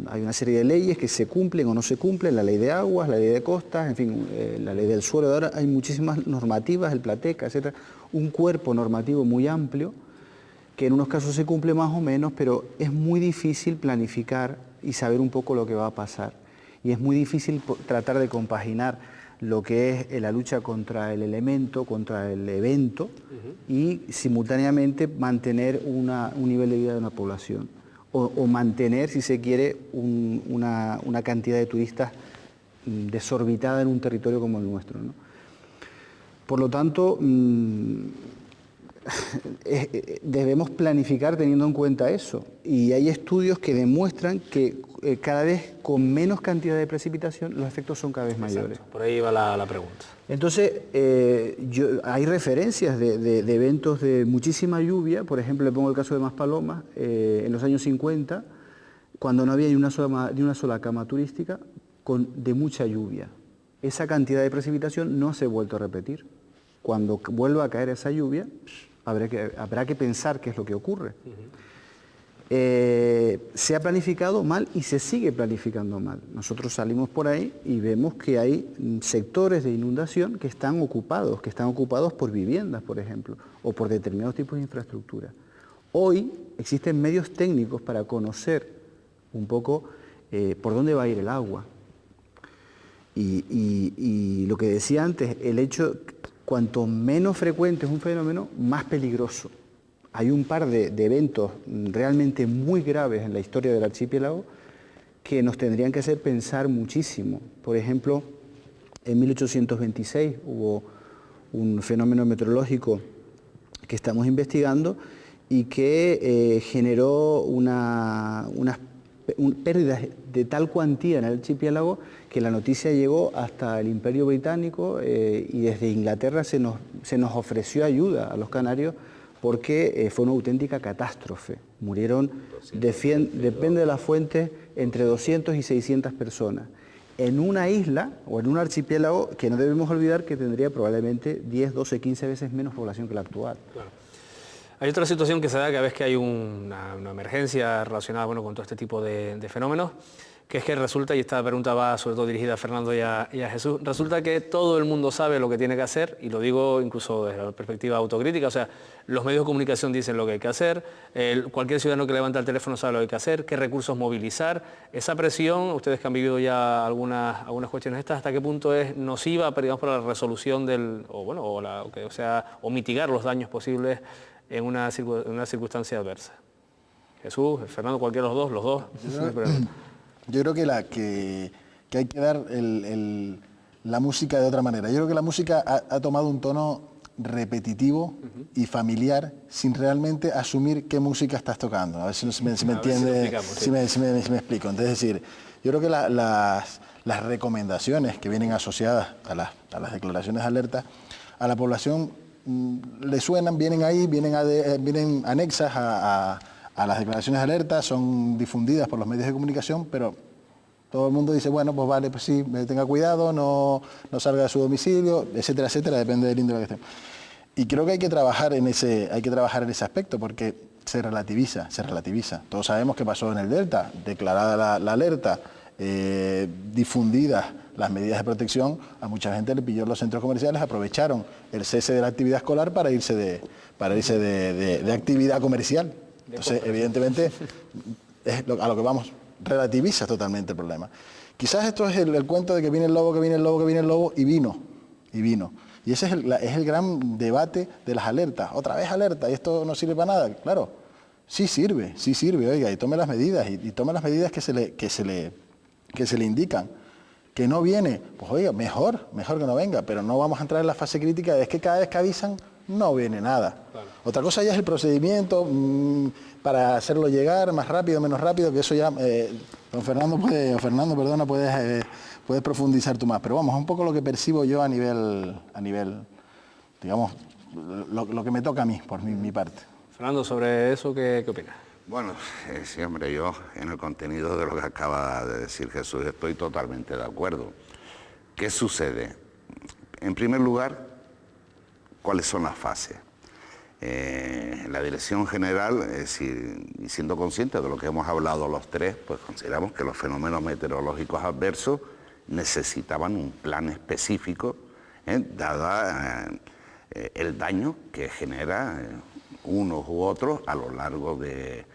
Hay una serie de leyes que se cumplen o no se cumplen, la ley de aguas, la ley de costas, en fin, la ley del suelo. Ahora hay muchísimas normativas, el Plateca, etc. Un cuerpo normativo muy amplio que en unos casos se cumple más o menos, pero es muy difícil planificar y saber un poco lo que va a pasar. Y es muy difícil tratar de compaginar lo que es la lucha contra el elemento, contra el evento, y simultáneamente mantener un nivel de vida de una población. O mantener, si se quiere, una cantidad de turistas desorbitada en un territorio como el nuestro, ¿no? Por lo tanto, debemos planificar teniendo en cuenta eso. Y hay estudios que demuestran que cada vez con menos cantidad de precipitación los efectos son cada vez mayores. Exacto. Por ahí va la pregunta. Entonces, hay referencias de eventos de muchísima lluvia. Por ejemplo, le pongo el caso de Maspalomas, en los años 50, cuando no había ni una sola cama turística, de mucha lluvia. Esa cantidad de precipitación no se ha vuelto a repetir. Cuando vuelva a caer esa lluvia, habrá que pensar qué es lo que ocurre. Se ha planificado mal y se sigue planificando mal. Nosotros salimos por ahí y vemos que hay sectores de inundación que están ocupados por viviendas, por ejemplo, o por determinados tipos de infraestructura. Hoy existen medios técnicos para conocer un poco por dónde va a ir el agua. Y lo que decía antes, el hecho, cuanto menos frecuente es un fenómeno, más peligroso. Hay un par de eventos realmente muy graves en la historia del archipiélago que nos tendrían que hacer pensar muchísimo. Por ejemplo, en 1826 hubo un fenómeno meteorológico que estamos investigando y que generó unas pérdidas de tal cuantía en el archipiélago que la noticia llegó hasta el Imperio Británico y desde Inglaterra se nos ofreció ayuda a los canarios porque fue una auténtica catástrofe. Murieron, depende de la fuente, entre 200 y 600 personas. En una isla o en un archipiélago que no debemos olvidar que tendría probablemente 10, 12, 15 veces menos población que la actual. Claro. Hay otra situación que se da cada vez que hay una emergencia relacionada con todo este tipo de fenómenos, que es que resulta, y esta pregunta va sobre todo dirigida a Fernando y a Jesús, resulta que todo el mundo sabe lo que tiene que hacer, y lo digo incluso desde la perspectiva autocrítica, o sea, los medios de comunicación dicen lo que hay que hacer, cualquier ciudadano que levanta el teléfono sabe lo que hay que hacer, qué recursos movilizar. Esa presión, ustedes que han vivido ya algunas cuestiones estas, ¿hasta qué punto es nociva, digamos, para la resolución o mitigar los daños posibles en una circunstancia adversa? Jesús, Fernando, cualquiera de los dos. Yo creo que hay que dar la música de otra manera. Yo creo que la música ha tomado un tono repetitivo y familiar sin realmente asumir qué música estás tocando. A ver si me entiende, si me explico. Entonces, es decir, yo creo que las recomendaciones que vienen asociadas a las declaraciones de alerta a la población le suenan, vienen ahí, vienen anexas a las declaraciones de alerta, son difundidas por los medios de comunicación, pero todo el mundo dice, bueno, pues vale, pues sí, tenga cuidado, no salga de su domicilio, etcétera, etcétera, depende del índole que esté. Y creo que hay que trabajar en ese aspecto, porque se relativiza. Todos sabemos qué pasó en el Delta, declarada la alerta, difundidas las medidas de protección, a mucha gente le pilló en los centros comerciales, aprovecharon el cese de la actividad escolar para irse de actividad comercial. Entonces, evidentemente, es a lo que vamos, relativiza totalmente el problema. Quizás esto es el cuento de que viene el lobo, y vino. Y ese es el gran debate de las alertas. Otra vez alerta, y esto no sirve para nada. Claro, sí sirve, oiga, y tome las medidas, y tome las medidas que se le indican. Que no viene, pues oiga, mejor que no venga, pero no vamos a entrar en la fase crítica de que cada vez que avisan no viene nada. Claro. Otra cosa ya es el procedimiento para hacerlo llegar más rápido, menos rápido, que eso ya, Fernando, puedes profundizar tú más, pero vamos, es un poco lo que percibo yo a nivel digamos, lo que me toca a mí, por mi parte. Fernando, sobre eso, ¿qué opinas? Bueno, sí, hombre, yo en el contenido de lo que acaba de decir Jesús estoy totalmente de acuerdo. ¿Qué sucede? En primer lugar, ¿cuáles son las fases? La dirección general, es decir, y siendo conscientes de lo que hemos hablado los tres, pues consideramos que los fenómenos meteorológicos adversos necesitaban un plan específico, dada el daño que genera unos u otros a lo largo de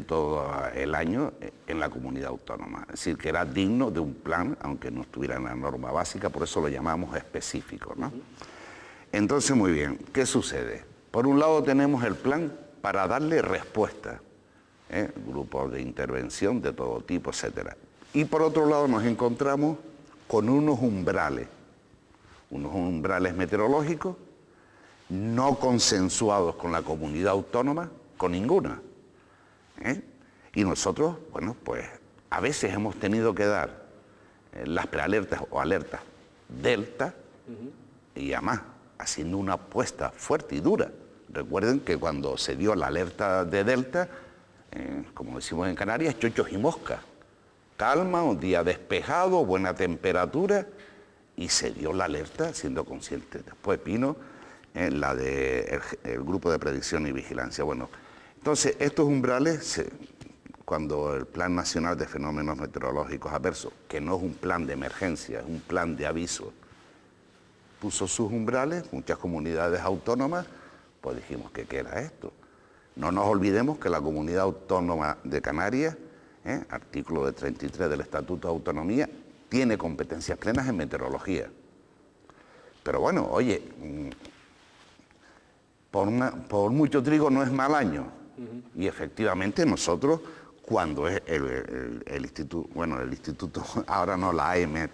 todo el año en la comunidad autónoma. Es decir, que era digno de un plan, aunque no estuviera en la norma básica, por eso lo llamamos específico, ¿no? Entonces, muy bien, ¿qué sucede? Por un lado tenemos el plan para darle respuesta, grupos de intervención de todo tipo, etcétera. Y por otro lado nos encontramos con unos umbrales meteorológicos no consensuados con la comunidad autónoma, con ninguna. Y nosotros, bueno, pues a veces hemos tenido que dar las prealertas o alertas delta y además haciendo una apuesta fuerte y dura. Recuerden que cuando se dio la alerta de delta, como decimos en Canarias, chochos y moscas. Calma, un día despejado, buena temperatura, y se dio la alerta siendo consciente. Después vino el grupo de predicción y vigilancia. Bueno, entonces estos umbrales, cuando el Plan Nacional de Fenómenos Meteorológicos Adversos, que no es un plan de emergencia, es un plan de aviso, puso sus umbrales, muchas comunidades autónomas, pues dijimos que qué era esto. No nos olvidemos que la Comunidad Autónoma de Canarias, artículo de 33 del Estatuto de Autonomía, tiene competencias plenas en meteorología. Pero bueno, oye, por mucho trigo no es mal año. Y efectivamente nosotros, cuando es el instituto, ahora no, la AEMET,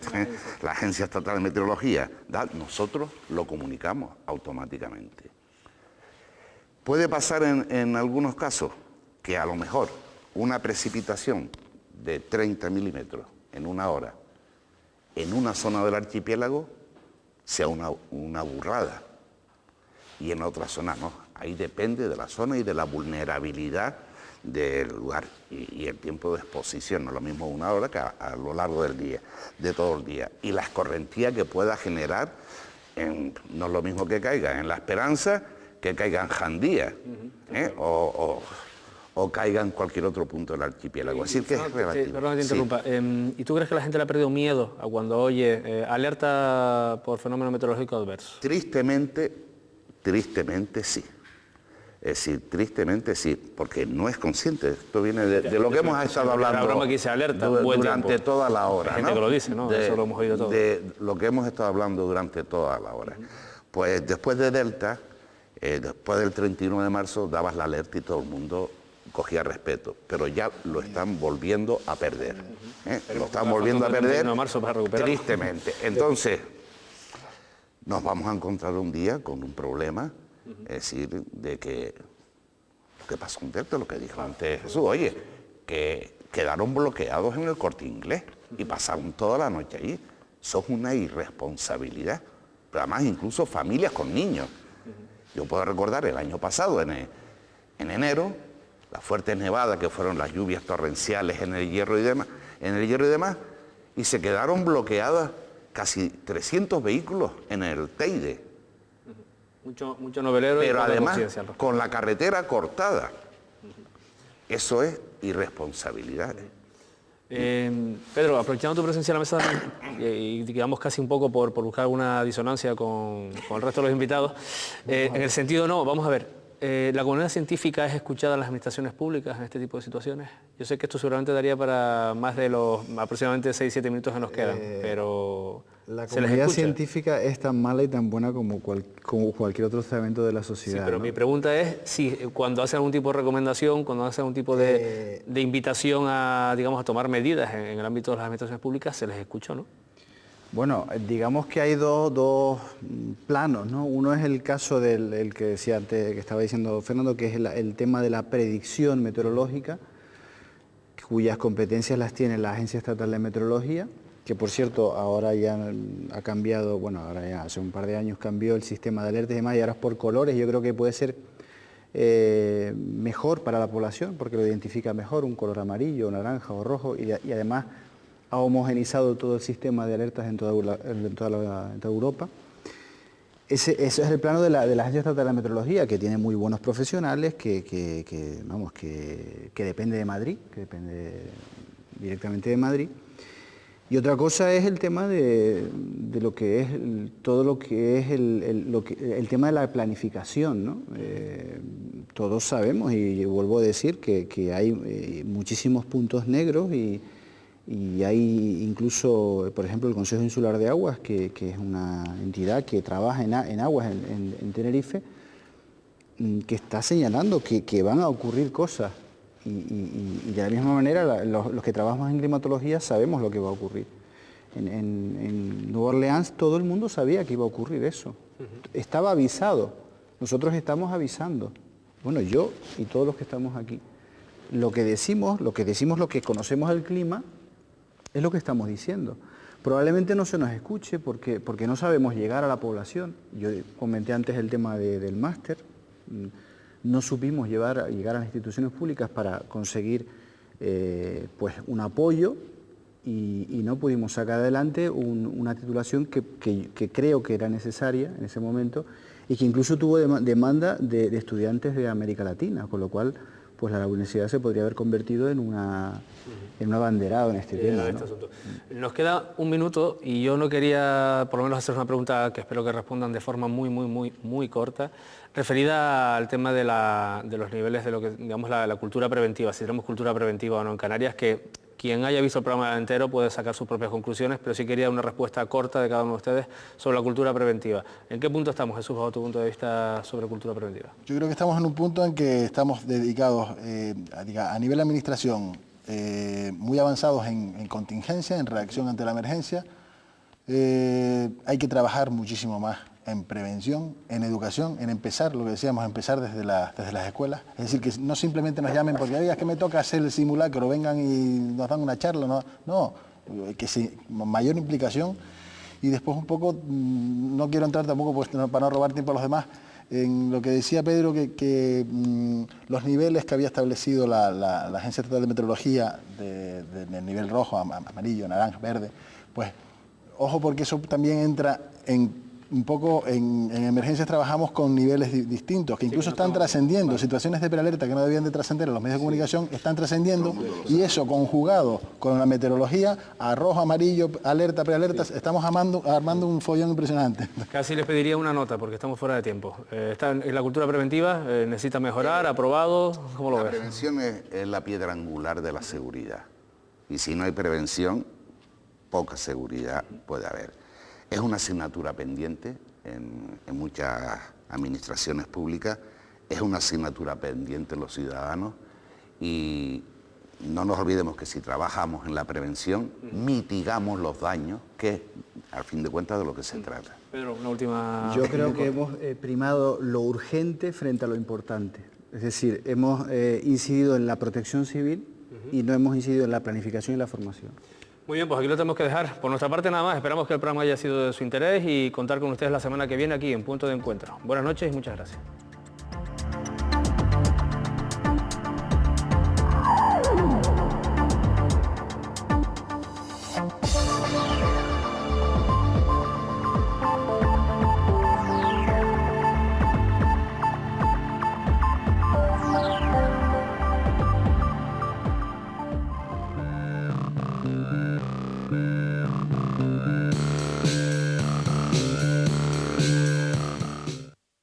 la Agencia Estatal de Meteorología, nosotros lo comunicamos automáticamente. Puede pasar en algunos casos que a lo mejor una precipitación de 30 milímetros en una hora en una zona del archipiélago sea una burrada y en otra zona no. Ahí depende de la zona y de la vulnerabilidad del lugar y el tiempo de exposición, no es lo mismo una hora que a lo largo del día, de todo el día. Y la escorrentía que pueda generar, no es lo mismo que caiga en La Esperanza que caiga en Jandía, o caiga en cualquier otro punto del archipiélago. Así que es relativo. Perdón que te interrumpa. Sí. ¿Y tú crees que la gente le ha perdido miedo a cuando oye alerta por fenómeno meteorológico adverso? Tristemente sí. Es decir, tristemente sí, porque no es consciente. Esto viene de lo que hemos estado hablando. La broma que dice alerta, durante toda la hora. Hay gente que lo dice, ¿no? Eso lo hemos oído todo. De lo que hemos estado hablando durante toda la hora. Pues después de Delta, después del 31 de marzo, dabas la alerta y todo el mundo cogía respeto, pero ya lo están volviendo a perder. Lo están volviendo a perder tristemente. Entonces, nos vamos a encontrar un día con un problema, es decir, de que lo que pasó en Delta, lo que dijo antes Jesús, oye, que quedaron bloqueados en el Corte Inglés y pasaron toda la noche allí. Eso es una irresponsabilidad, pero además incluso familias con niños. Yo puedo recordar el año pasado, en enero, las fuertes nevadas que fueron las lluvias torrenciales en el Hierro y demás, y se quedaron bloqueadas casi 300 vehículos en el Teide. Mucho novelero. Pero además con la carretera cortada. Eso es irresponsabilidad. Pedro, aprovechando tu presencia en la mesa y digamos casi un poco por buscar alguna disonancia con el resto de los invitados, en el sentido vamos a ver, ¿la comunidad científica es escuchada en las administraciones públicas en este tipo de situaciones? Yo sé que esto seguramente daría para más de los aproximadamente 6-7 minutos que nos quedan, pero la comunidad científica es tan mala y tan buena como cualquier otro segmento de la sociedad. Sí, pero mi pregunta es si cuando hace algún tipo de recomendación, cuando hace algún tipo de invitación a, digamos, a tomar medidas en el ámbito de las administraciones públicas, ¿se les escucha o no? Bueno, digamos que hay dos planos, ¿no? Uno es el caso del que decía antes, que estaba diciendo Fernando, que es el tema de la predicción meteorológica, cuyas competencias las tiene la Agencia Estatal de Meteorología, que por cierto ahora ya ha cambiado, bueno, ahora ya hace un par de años cambió el sistema de alertas y demás, y ahora es por colores. Yo creo que puede ser mejor para la población, porque lo identifica mejor, un color amarillo, naranja o rojo, y además ha homogenizado todo el sistema de alertas en toda Europa. Ese es el plano de la Agencia Estatal de Meteorología, que tiene muy buenos profesionales, que depende de Madrid, que depende directamente de Madrid. Y otra cosa es el tema de lo que es todo lo que es el tema de la planificación, ¿no? Todos sabemos, y vuelvo a decir, que hay muchísimos puntos negros y hay incluso, por ejemplo, el Consejo Insular de Aguas, que es una entidad que trabaja en aguas en Tenerife, que está señalando que van a ocurrir cosas. Y de la misma manera, los que trabajamos en climatología sabemos lo que va a ocurrir. En Nueva Orleans todo el mundo sabía que iba a ocurrir eso. Estaba avisado. Nosotros estamos avisando. Bueno, yo y todos los que estamos aquí. Lo que decimos, lo que conocemos del clima, es lo que estamos diciendo. Probablemente no se nos escuche porque no sabemos llegar a la población. Yo comenté antes el tema del máster. No supimos llegar a las instituciones públicas para conseguir pues un apoyo y no pudimos sacar adelante una titulación que creo que era necesaria en ese momento y que incluso tuvo demanda de estudiantes de América Latina, con lo cual pues la universidad se podría haber convertido en un abanderado en este tema, ¿no? Nos queda un minuto y yo no quería por lo menos hacer una pregunta que espero que respondan de forma muy corta, referida al tema de los niveles de lo que digamos la cultura preventiva, si tenemos cultura preventiva o no en Canarias, que quien haya visto el programa entero puede sacar sus propias conclusiones, pero sí quería una respuesta corta de cada uno de ustedes sobre la cultura preventiva. ¿En qué punto estamos, Jesús, bajo tu punto de vista sobre cultura preventiva? Yo creo que estamos en un punto en que estamos dedicados a nivel de administración, muy avanzados en contingencia, en reacción ante la emergencia. Hay que trabajar muchísimo más en prevención, en educación, en empezar, lo que decíamos, empezar desde las escuelas. Es decir, que no simplemente nos llamen porque es que me toca hacer el simulacro, vengan y nos dan una charla, no, que mayor implicación. Y después un poco, no quiero entrar tampoco pues, para no robar tiempo a los demás, en lo que decía Pedro, que los niveles que había establecido la Agencia Estatal de Meteorología, del nivel rojo, amarillo, naranja, verde, pues ojo porque eso también entra un poco en emergencias. Trabajamos con niveles distintos, que incluso están trascendiendo, situaciones de prealerta que no debían de trascender en los medios de comunicación, están trascendiendo, y eso conjugado con la meteorología, a rojo, amarillo, alerta, prealerta, estamos armando un follón impresionante. Casi les pediría una nota, porque estamos fuera de tiempo. ¿En la cultura preventiva necesita mejorar, aprobado? ¿Cómo lo ves? La prevención es la piedra angular de la seguridad, y si no hay prevención, poca seguridad puede haber. Es una asignatura pendiente en muchas administraciones públicas, es una asignatura pendiente en los ciudadanos y no nos olvidemos que si trabajamos en la prevención, mitigamos los daños, que es, al fin de cuentas, de lo que se trata. Pedro, una última... Yo creo que hemos primado lo urgente frente a lo importante. Es decir, hemos incidido en la protección civil y no hemos incidido en la planificación y la formación. Muy bien, pues aquí lo tenemos que dejar. Por nuestra parte nada más, esperamos que el programa haya sido de su interés y contar con ustedes la semana que viene aquí en Punto de Encuentro. Buenas noches y muchas gracias.